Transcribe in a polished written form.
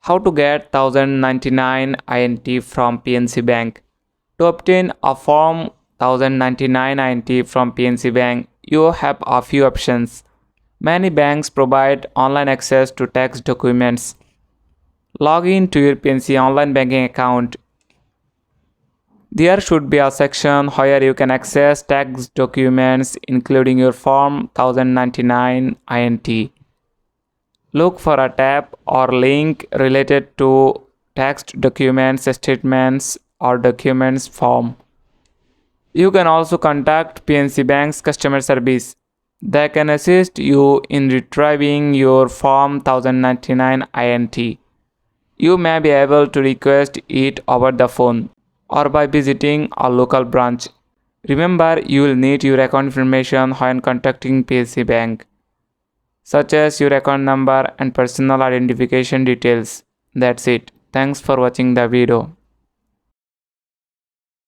How to get 1099 INT from PNC Bank. To obtain a Form 1099 INT from PNC Bank, you have a few options. Many banks provide online access to tax documents. Log in to your PNC online banking account. There should be a section where you can access tax documents including your Form 1099 INT. Look for a tab or link related to tax documents, statements, or documents form. You can also contact PNC Bank's customer service. They can assist you in retrieving your Form 1099 INT. You may be able to request it over the phone or by visiting a local branch. Remember, you will need your account information when contacting PNC Bank, such as your account number and personal identification details. That's it. Thanks for watching the video.